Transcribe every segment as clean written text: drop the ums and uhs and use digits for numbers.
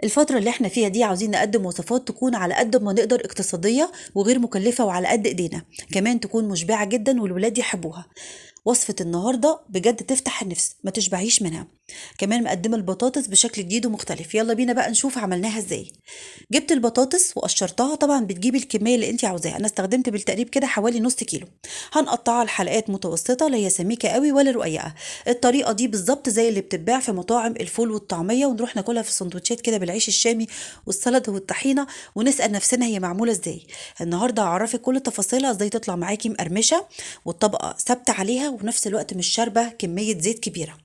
الفترة اللي احنا فيها دي عاوزين نقدم وصفات تكون على قد ما نقدر اقتصادية وغير مكلفة وعلى قد ايدينا، كمان تكون مشبعة جدا والولاد يحبوها. وصفة النهاردة بجد تفتح النفس ما تشبعيش منها. كمان مقدمة البطاطس بشكل جديد ومختلف. يلا بينا بقى نشوف عملناها ازاي. جبت البطاطس وقشرتها، طبعا بتجيبي الكمية اللي انت عاوزاها، انا استخدمت بالتقريب كده حوالي نص كيلو. هنقطعها لحلقات متوسطة، لا هي سميكة قوي ولا رقيقة. الطريقة دي بالظبط زي اللي بتتباع في مطاعم الفول والطعمية، ونروح ناكلها في سندوتشات كده بالعيش الشامي والسلطة والطحينة، ونسأل نفسنا هي معمولة ازاي. النهاردة هعرفك كل تفاصيلها، ازاي تطلع معاكي مقرمشة والطبقة ثابتة عليها وفي نفس الوقت مش شاربة كمية زيت كبيرة.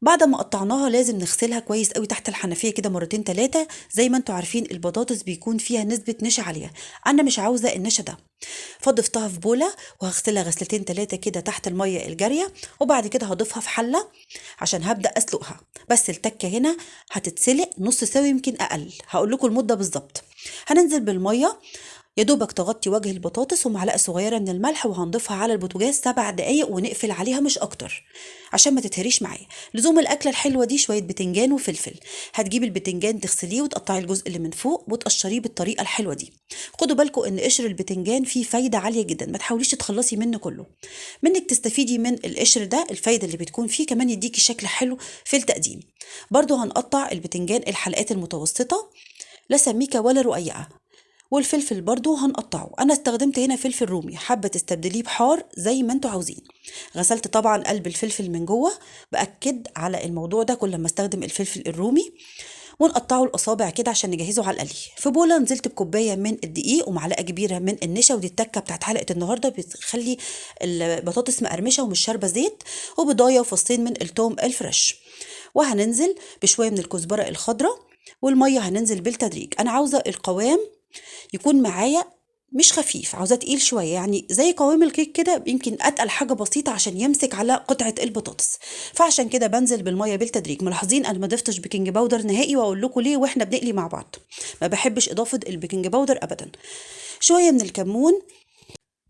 بعد ما قطعناها لازم نغسلها كويس قوي تحت الحنفيه كده مرتين تلاتة. زي ما انتوا عارفين البطاطس بيكون فيها نسبه نشا عاليه، انا مش عاوزه النشا ده. فضفتها في بوله وهغسلها غسلتين تلاتة كده تحت الميه الجاريه، وبعد كده هضيفها في حله عشان هبدا اسلقها. بس التكه هنا هتتسلق نص سوا يمكن اقل، هقول لكم المده بالظبط. هننزل بالميه يا دوبك تغطي وجه البطاطس ومعلقه صغيره من الملح، وهنضيفها على البوتاجاز 7 دقايق ونقفل عليها مش اكتر عشان ما تتهريش معايا. لزوم الاكله الحلوه دي شويه بتنجان وفلفل. هتجيبي البتنجان تغسليه وتقطعي الجزء اللي من فوق وتقشريه بالطريقه الحلوه دي. خدوا بالكم ان قشر البتنجان فيه فايده عاليه جدا، ما تحاوليش تتخلصي منه كله. منك تستفيدي من القشر ده، الفايده اللي بتكون فيه كمان يديكي شكل حلو في التقديم. برضو هنقطع البتنجان الحلقات المتوسطه، لا سميكه ولا رقيقه. والفلفل برضو هنقطعه، انا استخدمت هنا فلفل رومي، حابه تستبدليه بحار زي ما انتوا عاوزين. غسلت طبعا قلب الفلفل من جوه، باكد على الموضوع ده كل ما استخدم الفلفل الرومي. ونقطعه الاصابع كده عشان نجهزه على القلي. في بوله نزلت بكوبايه من الدقيق ومعلقه كبيره من النشا، ودي التكه بتاعت حلقه النهارده بتخلي البطاطس مقرمشه ومش شاربه زيت. وبضايه وفصين من التوم الفريش. وهننزل بشويه من الكزبره الخضراء. والميه هننزل بالتدريج، انا عاوزه القوام يكون معايا مش خفيف، عاوزاه تقيل شويه، يعني زي قوام الكيك كده، يمكن اتقل حاجه بسيطه عشان يمسك على قطعه البطاطس. فعشان كده بنزل بالميه بالتدريج. ملاحظين انا ما ضفتش بيكنج باودر نهائي، واقول لكم ليه واحنا بنقلي مع بعض. ما بحبش اضافه البيكنج باودر ابدا. شويه من الكمون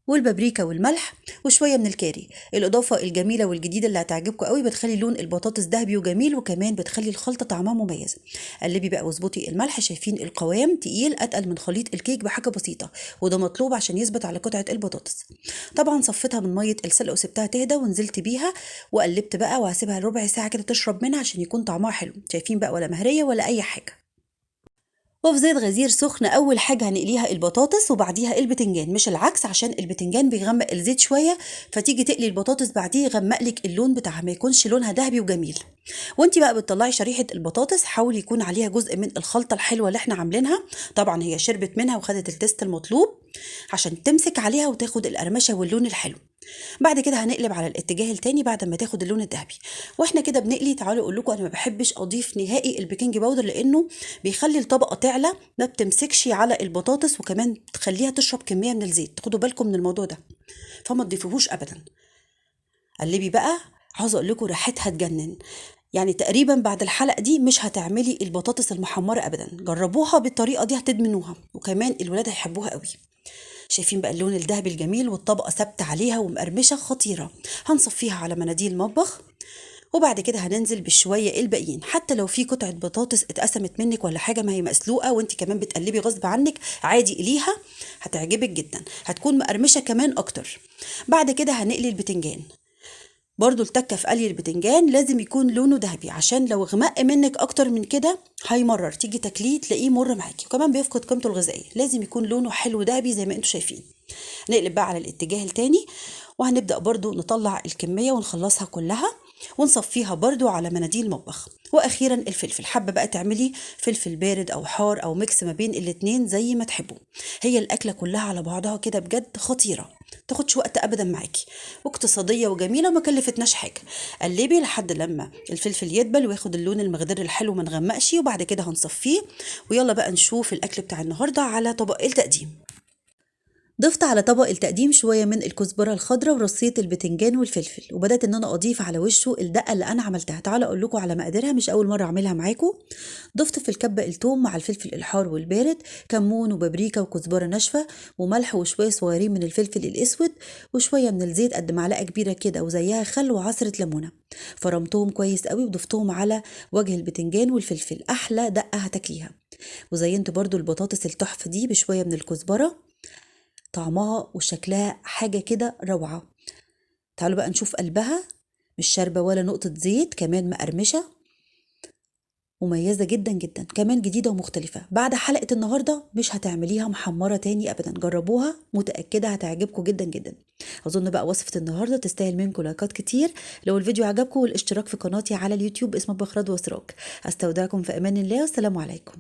والبابريكا والملح وشويه من الكاري. الاضافه الجميله والجديده اللي هتعجبكم قوي، بتخلي لون البطاطس ذهبي وجميل، وكمان بتخلي الخلطه طعمها مميز. قلبي بقى واظبطي الملح. شايفين القوام تقيل اتقل من خليط الكيك بحاجه بسيطه، وده مطلوب عشان يثبت على قطعه البطاطس. طبعا صفيتها من ميه السلق وسبتها تهدى ونزلت بيها وقلبت بقى، وهسيبها ربع ساعه كده تشرب منها عشان يكون طعمها حلو. شايفين بقى ولا مهريه ولا اي حاجه. وفي زيت غزير سخن اول حاجه هنقليها البطاطس وبعديها البتنجان، مش العكس، عشان البتنجان بيغمق الزيت شويه، فتيجي تقلي البطاطس بعديه يغمق لك اللون بتاعها، ما يكونش لونها ذهبي وجميل. وانت بقى بتطلعي شريحه البطاطس، حاولي يكون عليها جزء من الخلطه الحلوه اللي احنا عاملينها. طبعا هي شربت منها وخدت التست المطلوب عشان تمسك عليها وتاخد القرمشه واللون الحلو. بعد كده هنقلب على الاتجاه التاني بعد ما تاخد اللون الذهبي. واحنا كده بنقلي، تعالوا اقول لكم انا ما بحبش اضيف نهائي البيكنج باودر، لانه بيخلي الطبقه تعلى، ما بتمسكش على البطاطس، وكمان تخليها تشرب كميه من الزيت. خدوا بالكم من الموضوع ده، فما تضيفوهوش ابدا. قلبي بقى. عاوزه اقول لكم ريحتها تجنن، يعني تقريبا بعد الحلقه دي مش هتعملي البطاطس المحمره ابدا. جربوها بالطريقه دي هتدمنوها، وكمان الولاد هيحبوها قوي. شايفين بقى اللون الذهبي الجميل والطبقة ثابتة عليها ومقرمشة خطيرة. هنصفيها على مناديل مطبخ. وبعد كده هننزل بالشوية الباقيين، حتى لو في قطعة بطاطس اتقسمت منك ولا حاجة، ما هي مسلوقة وانت كمان بتقلبي غصب عنك، عادي قليها، هتعجبك جدا، هتكون مقرمشة كمان اكتر. بعد كده هنقلي البتنجان. برضو التكة في قلي البتنجان لازم يكون لونه ذهبي، عشان لو غمق منك اكتر من كده هيمرر، تيجي تاكليه تلاقيه مر معاكي، وكمان بيفقد قيمته الغذائيه. لازم يكون لونه حلو ذهبي زي ما انتم شايفين. نقلب بقى على الاتجاه التاني، وهنبدأ برضو نطلع الكمية ونخلصها كلها، ونصفيها برضو على مناديل مطبخ. واخيرا الفلفل، حابه بقى تعملي فلفل بارد او حار او ميكس ما بين الاتنين زي ما تحبوا. هي الاكله كلها على بعضها كده بجد خطيره، تاخدش وقت ابدا معاكي، واقتصاديه وجميله وما كلفتناش حاجه. قلبي لحد لما الفلفل يدبل وياخد اللون المخضر الحلو، ما نغمقش، وبعد كده هنصفيه. ويلا بقى نشوف الاكل بتاع النهارده على طبق التقديم. ضفت على طبق التقديم شوية من الكزبرة الخضراء ورصية البتنجان والفلفل، وبدأت ان انا اضيف على وشه الدقة اللي انا عملتها. تعالوا اقول لكم على مقاديرها، مش اول مرة اعملها معاكم. ضفت في الكبة الثوم مع الفلفل الحار والبارد، كمون وبابريكا وكزبرة ناشفة وملح وشوية صغيرين من الفلفل الاسود، وشوية من الزيت قد معلقة كبيرة كده وزيها خل وعصرة ليمونة. فرمتهم كويس قوي وضفتهم على وجه البتنجان والفلفل، احلى دقة هتاكليها. وزينت برضو البطاطس التحفة دي بشوية من الكزبرة، طعمها وشكلها حاجة كده روعة. تعالوا بقى نشوف قلبها، مش شاربة ولا نقطة زيت، كمان مقرمشة، مميزة جدا جدا، كمان جديدة ومختلفة. بعد حلقة النهاردة مش هتعمليها محمرة تاني أبدا، جربوها متأكدة هتعجبكم جدا جدا. أظن بقى وصفة النهاردة تستاهل منكم لايكات كتير لو الفيديو عجبكم، والاشتراك في قناتي على اليوتيوب اسمه بخرد وسراج. أستودعكم في أمان الله، والسلام عليكم.